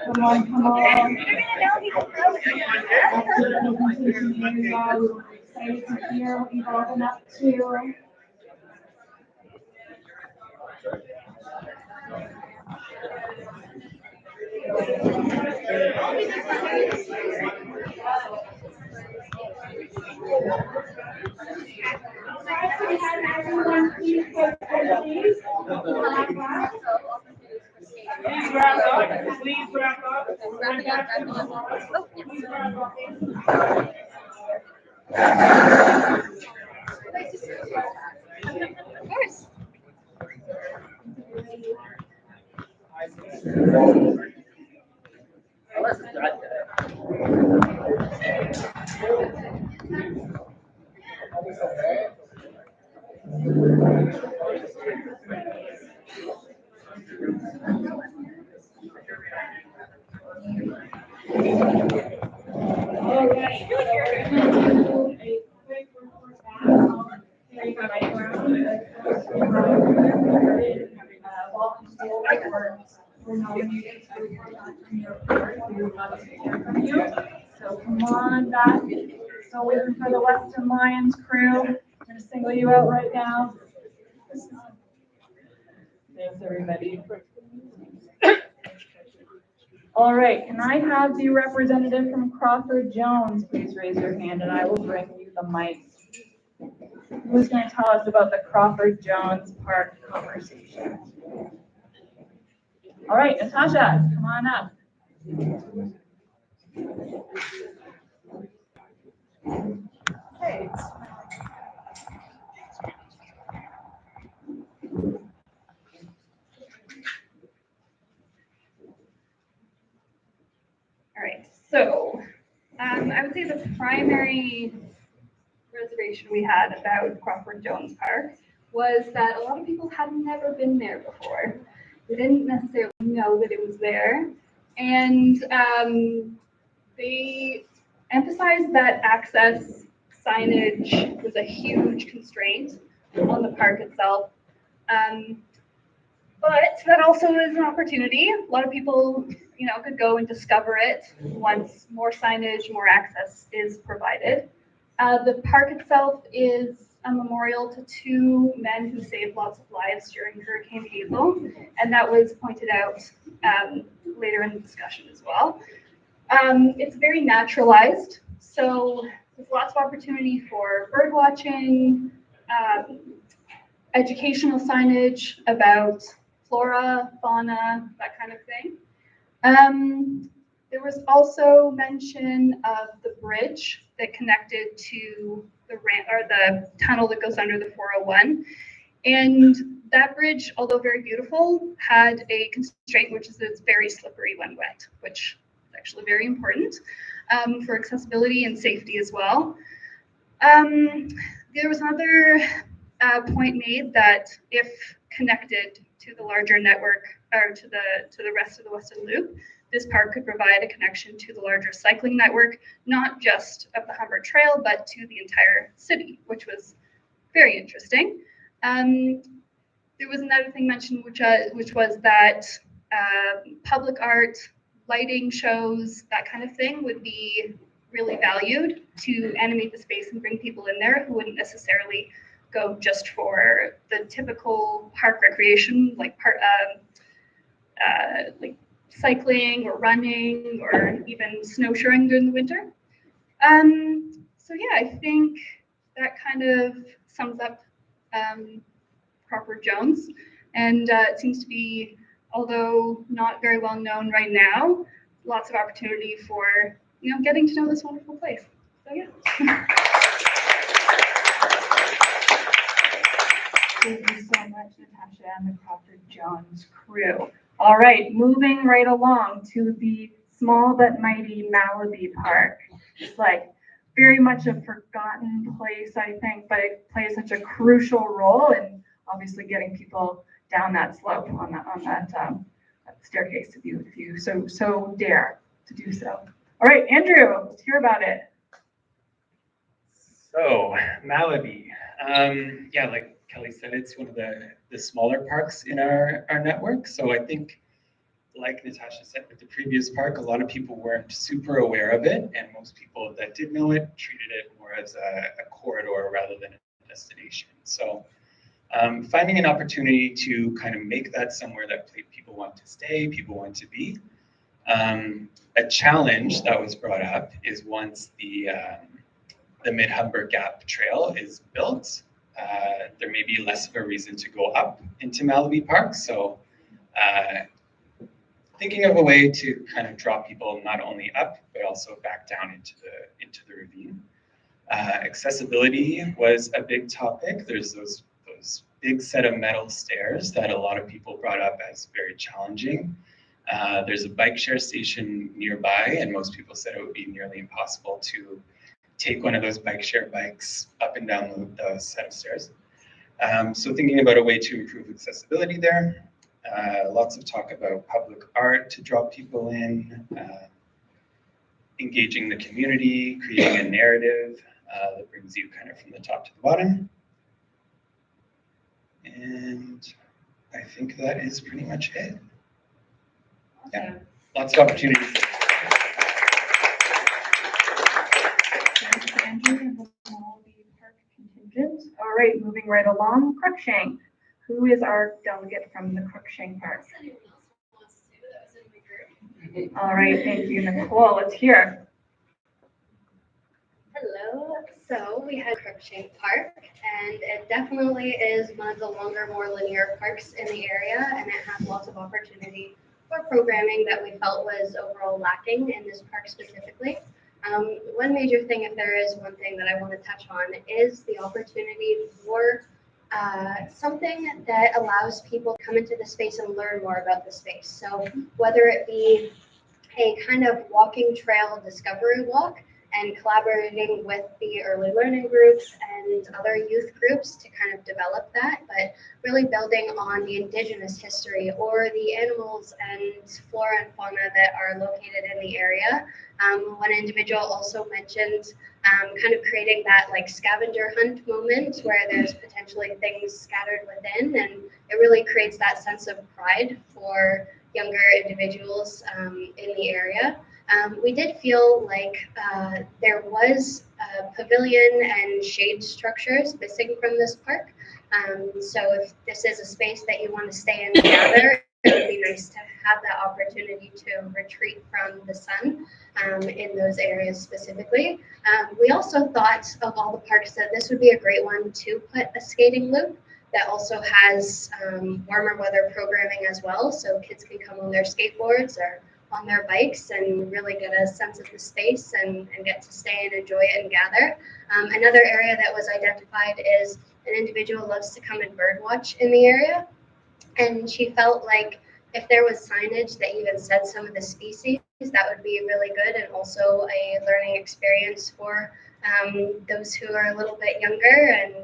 Come on, come on. Active presentation area. We were excited to hear what you've all been up to. Everyone, please take their seats. Please wrap up. Please wrap up. Please wrap up. Of course. All right. We're going to do a quick report back on Terry Background. We're nominated to report back from your report. We would love to hear from you. So come on back. Still waiting for the Weston Lions crew. I'm going to single you out right now. Thanks, everybody. All right, can I have the representative from Crawford Jones please raise your hand and I will bring you the mic. Who's going to tell us about the Crawford Jones Park conversation? All right, Natasha, come on up. Hey. All right, so I would say the primary reservation we had about Crawford Jones Park was that a lot of people had never been there before. They didn't necessarily know that it was there, and they emphasized that access signage was a huge constraint on the park itself. But that also is an opportunity. A lot of people, could go and discover it once more signage, more access is provided. The park itself is a memorial to two men who saved lots of lives during Hurricane Hazel, and that was pointed out later in the discussion as well. It's very naturalized, so there's lots of opportunity for bird watching, educational signage about flora, fauna, that kind of thing. There was also mention of the bridge that connected to the ramp or the tunnel that goes under the 401. And that bridge, although very beautiful, had a constraint, which is that it's very slippery when wet, which is actually very important for accessibility and safety as well. There was another point made that if connected to the larger network or to the rest of the Weston Loop, this park could provide a connection to the larger cycling network, not just of the Humber Trail, but to the entire city, which was very interesting. There was another thing mentioned, which was that public art, lighting shows, that kind of thing would be really valued to animate the space and bring people in there who wouldn't necessarily go just for the typical park recreation, like cycling or running or even snowshoeing during the winter. So yeah, I think that kind of sums up Crawford Jones, and it seems to be, although not very well known right now, lots of opportunity for getting to know this wonderful place. So yeah. Thank you so much, Natasha and the Crawford Jones crew. All right, moving right along to the small but mighty Malaby Park. It's like very much a forgotten place, I think, but it plays such a crucial role in obviously getting people down that slope on that staircase if you so dare to do so. All right, Andrew, let's hear about it. So Malaby, yeah, like Kelly said, it's one of the smaller parks in our network. So I think, like Natasha said with the previous park, a lot of people weren't super aware of it, and most people that did know it treated it more as a corridor rather than a destination. So finding an opportunity to kind of make that somewhere that people want to stay, people want to be. A challenge that was brought up is once the Mid-Humber Gap Trail is built, there may be less of a reason to go up into Malaby Park. So thinking of a way to kind of draw people not only up, but also back down into the ravine. Accessibility was a big topic. There's those big set of metal stairs that a lot of people brought up as very challenging. There's a bike share station nearby, and most people said it would be nearly impossible to take one of those bike share bikes up and down the set of stairs. So thinking about a way to improve accessibility there. Lots of talk about public art to draw people in, engaging the community, creating a narrative that brings you kind of from the top to the bottom. And I think that is pretty much it. Yeah, lots of opportunities. Thanks, Andrew, and the Malaby Park contingent. All right, moving right along, Crookshank. Who is our delegate from the Crookshank Park? All right, thank you, Nicole. Let's hear. Hello. So we had Crookshank Park, and it definitely is one of the longer, more linear parks in the area, and it has lots of opportunity for programming that we felt was overall lacking in this park specifically. One major thing, if there is one thing that I want to touch on, is the opportunity for something that allows people to come into the space and learn more about the space. So whether it be a kind of walking trail discovery walk and collaborating with the early learning groups and other youth groups to kind of develop that, but really building on the indigenous history or the animals and flora and fauna that are located in the area. One individual also mentioned kind of creating that like scavenger hunt moment where there's potentially things scattered within, and it really creates that sense of pride for younger individuals in the area. We did feel like there was a pavilion and shade structures missing from this park. So if this is a space that you want to stay and gather, it would be nice to have that opportunity to retreat from the sun in those areas specifically. We also thought of all the parks that this would be a great one to put a skating loop that also has warmer weather programming as well. So kids can come on their skateboards or on their bikes and really get a sense of the space and get to stay and enjoy it and gather. Another area that was identified is an individual loves to come and bird watch in the area. And she felt like if there was signage that even said some of the species, that would be really good and also a learning experience for those who are a little bit younger and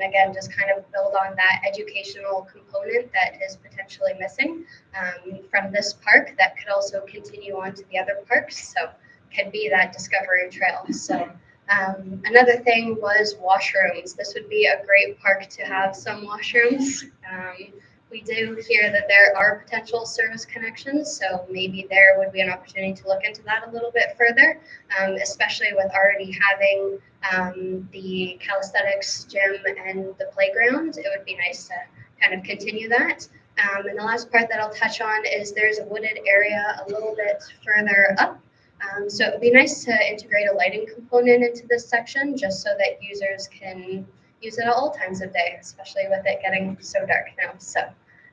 again, just kind of build on that educational component that is potentially missing from this park that could also continue on to the other parks. So could be that discovery trail. So another thing was washrooms. This would be a great park to have some washrooms. We do hear that there are potential service connections, so maybe there would be an opportunity to look into that a little bit further, especially with already having the calisthenics gym and the playground. It would be nice to kind of continue that. And the last part that I'll touch on is there's a wooded area a little bit further up. So it would be nice to integrate a lighting component into this section just so that users can use it at all times of day, especially with it getting so dark now. So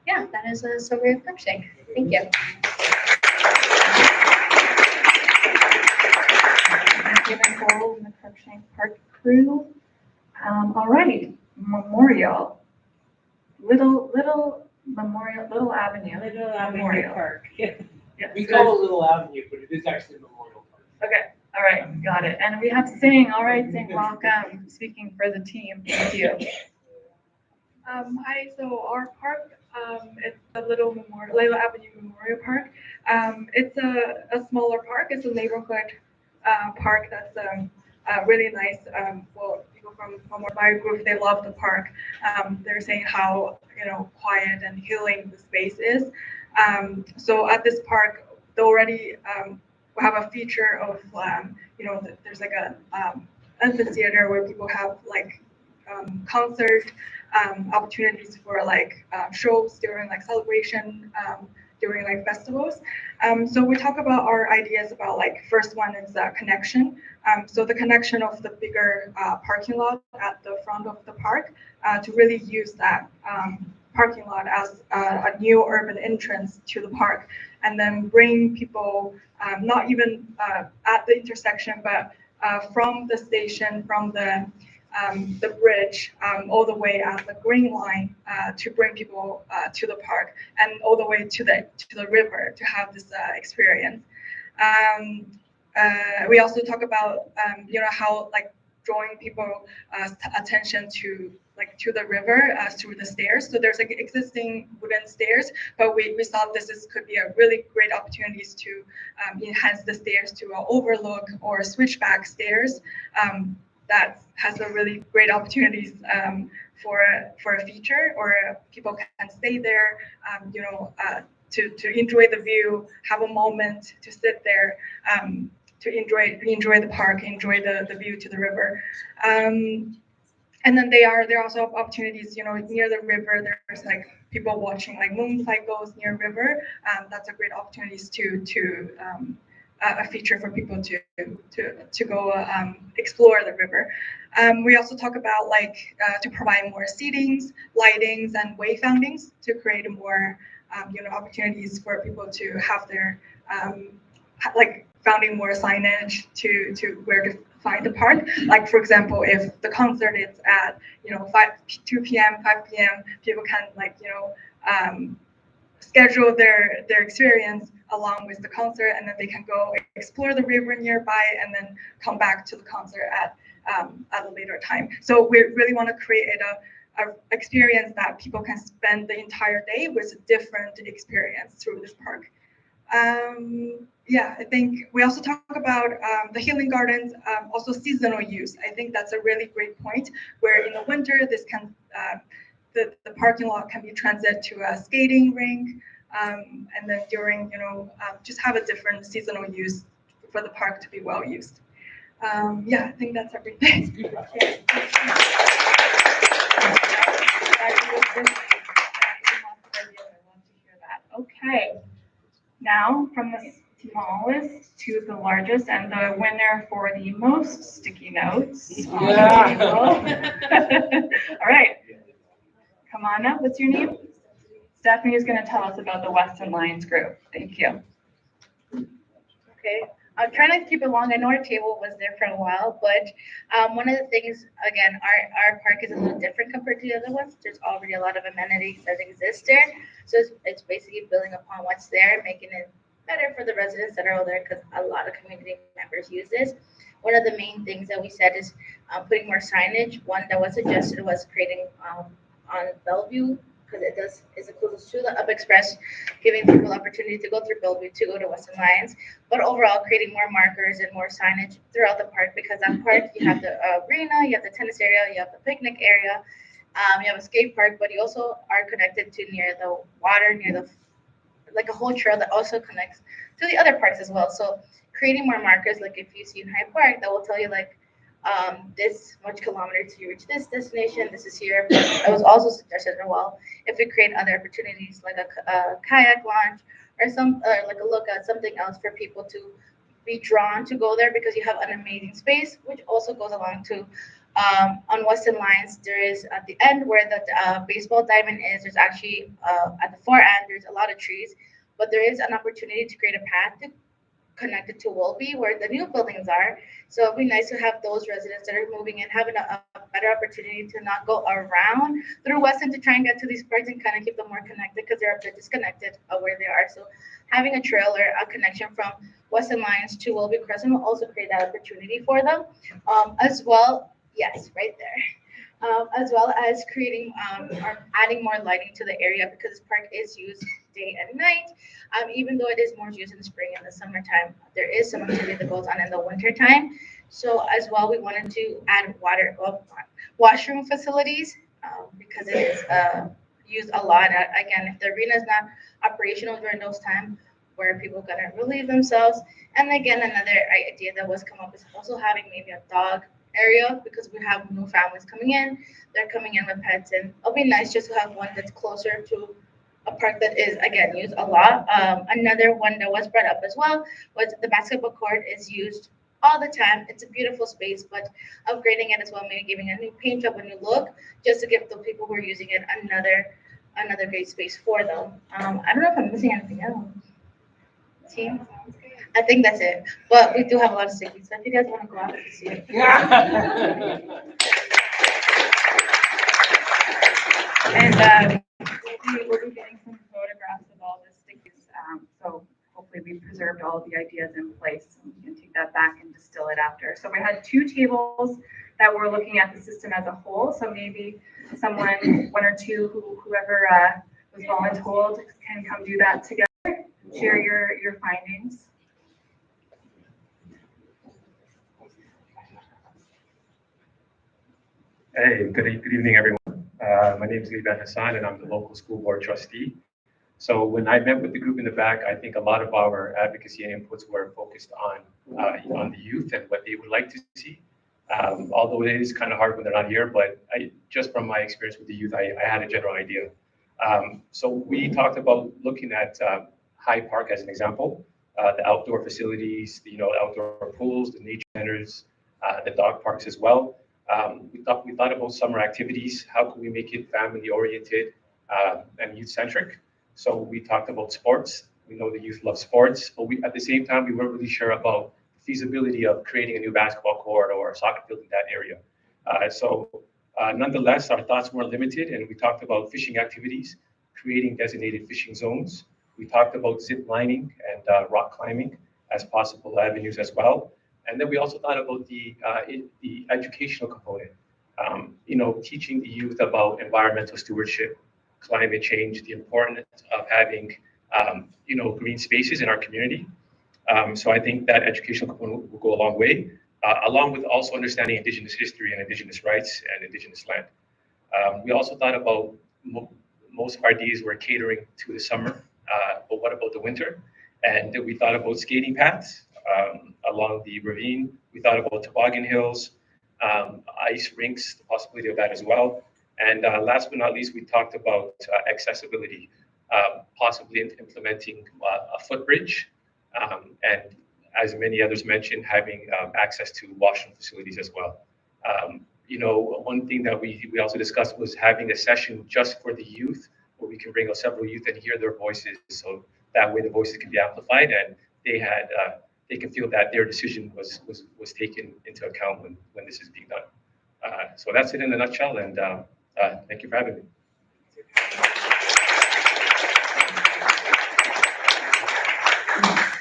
yeah, that is a summary of Crookshank. Thank you. Thank you, Nicole, and the Crookshank Park crew. All right, Memorial. Little Memorial, Little Avenue. Little Avenue Memorial. Park. Yeah. Yeah, We so- call it Little Avenue, but it is actually Memorial Park. Okay, all right, got it. And we have Sing. All right, Sing, welcome. Speaking for the team, thank you. Hi, so our park, it's the Little Avenue Memorial Park. It's a smaller park. It's a neighborhood park that's really nice for from my group, they love the park. They're saying how, quiet and healing the space is. So at this park, they already have a feature of, there's like a amphitheater where people have like concert opportunities for like shows during like celebration, during like festivals. So we talk about our ideas about like first one is connection. So the connection of the bigger parking lot at the front of the park to really use that parking lot as a new urban entrance to the park, and then bring people not even at the intersection, but from the station, from the bridge, all the way at the green line to bring people to the park, and all the way to the river to have this experience. We also talk about how like drawing people attention to the river through the stairs. So there's like existing wooden stairs, but we thought could be a really great opportunities to enhance the stairs to an overlook or switchback stairs. That has a really great opportunities for a feature, or people can stay there, to enjoy the view, have a moment to sit there, to enjoy the park, enjoy the view to the river. And then there are also opportunities, near the river. There's like people watching like moon cycles near river. That's a great opportunities to a feature for people to go explore the river. We also talk about like to provide more seatings, lightings, and wayfindings to create more opportunities for people to have their like founding more signage to where to find the park. Like for example, if the concert is at 2 p.m., 5 p.m., people can schedule their experience along with the concert, and then they can go explore the river nearby and then come back to the concert at a later time. So we really want to create a experience that people can spend the entire day with a different experience through this park. I think we also talk about the healing gardens, also seasonal use. I think that's a really great point, where in the winter this can the parking lot can be transit to a skating rink, and then during just have a different seasonal use for the park to be well used. I think that's everything. Okay, now from the smallest to the largest, and the winner for the most sticky notes on the table. All right, come on up. What's your name? Stephanie is going to tell us about the Weston Lions group. Thank you. Okay, I'll try not to keep it long. I know our table was there for a while, but one of the things, again, our park is a little different compared to the other ones. There's already a lot of amenities that exist there. So it's basically building upon what's there, making it better for the residents that are all there, because a lot of community members use this. One of the main things that we said is putting more signage. One that was suggested was creating on Bellevue, because it's the closest to the Up Express, giving people opportunity to go through Bellevue to go to Weston Lions, but overall creating more markers and more signage throughout the park, because that park, you have the arena, you have the tennis area, you have the picnic area, you have a skate park, but you also are connected to near the water, near the like a whole trail that also connects to the other parks as well. So creating more markers, like if you see in Hyde Park, that will tell you like this much kilometers to reach this destination, this is here. It was also suggested as well, if we create other opportunities like a kayak launch or like a look at something else for people to be drawn to go there, because you have an amazing space, which also goes along to on Weston Lions. There is at the end where the baseball diamond is, there's actually at the far end, there's a lot of trees, but there is an opportunity to create a path to connected to Wolby, where the new buildings are. So it'd be nice to have those residents that are moving in having a better opportunity to not go around through Weston to try and get to these parks, and kind of keep them more connected, because they're a bit disconnected of where they are. So having a trail or a connection from Weston Lions to Wolby Crescent will also create that opportunity for them, as well. Yes, right there. As well as creating or adding more lighting to the area, because this park is used day and night. Even though it is more used in the spring and the summertime, there is some activity that goes on in the wintertime So as well, we wanted to add washroom facilities because it is used a lot. Again, if the arena is not operational during those times where people gonna relieve themselves. And again, another idea that was come up is also having maybe a dog area because we have new families coming in. They're coming in with pets, and it'll be nice just to have one that's closer to a park that is again used a lot. Another one that was brought up as well was the basketball court is used all the time. It's a beautiful space, but upgrading it as well, maybe giving a new paint job, a new look, just to give the people who are using it another great space for them. I don't know if I'm missing anything else. Team, I think that's it. But we do have a lot of safety, so if you guys want to go out to see it. And we'll be getting some photographs of all the stickies. So hopefully we preserved all of the ideas in place and we can take that back and distill it after. So we had 2 tables that were looking at the system as a whole. So maybe someone, 1 or 2, whoever was voluntold can come do that together, share your findings. Hey, good evening, everyone. My name is Liban Hassan, and I'm the local school board trustee. So when I met with the group in the back, I think a lot of our advocacy and inputs were focused on the youth and what they would like to see. Although it is kind of hard when they're not here, but just from my experience with the youth, I had a general idea. So we talked about looking at Hyde Park as an example, the outdoor facilities, outdoor pools, the nature centers, the dog parks as well. We thought about summer activities. How can we make it family oriented and youth centric? So we talked about sports. We know the youth love sports, but at the same time, we weren't really sure about the feasibility of creating a new basketball court or a soccer field in that area. Nonetheless, our thoughts weren't limited, and we talked about fishing activities, creating designated fishing zones. We talked about zip lining and rock climbing as possible avenues as well. And then we also thought about the educational component, teaching the youth about environmental stewardship, climate change, the importance of having, green spaces in our community. So I think that educational component will go a long way, along with also understanding Indigenous history and Indigenous rights and Indigenous land. We also thought about most of our ideas were catering to the summer, but what about the winter? And we thought about skating paths along the ravine. We thought about toboggan hills, ice rinks, the possibility of that as well. And last but not least, we talked about accessibility, possibly implementing a footbridge, and as many others mentioned, having access to washroom facilities as well. One thing that we also discussed was having a session just for the youth, where we can bring out several youth and hear their voices, so that way the voices can be amplified and they can feel that their decision was taken into account when this is being done. So that's it in a nutshell, and thank you for having me.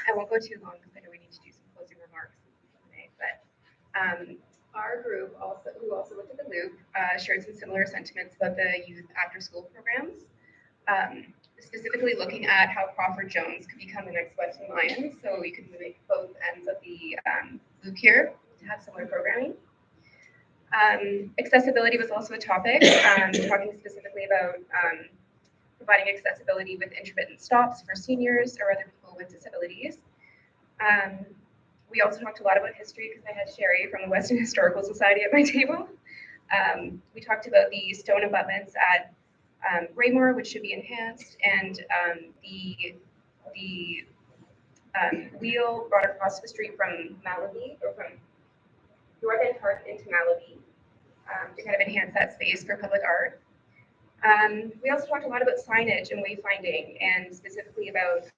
I won't go too long because I know we need to do some closing remarks today, but our group who also looked at the loop, shared some similar sentiments about the youth after-school programs, specifically looking at how Crawford Jones could become the next Weston Lions, so we could make both ends of the loop here to have similar programming. Accessibility was also a topic, talking specifically about providing accessibility with intermittent stops for seniors or other people with disabilities. We also talked a lot about history because I had Sherry from the Western Historical Society at my table. We talked about the stone abutments at Raymore, which should be enhanced, and the wheel brought across the street from Malawi, or from North End Park into Malawi, to kind of enhance that space for public art. We also talked a lot about signage and wayfinding, and specifically about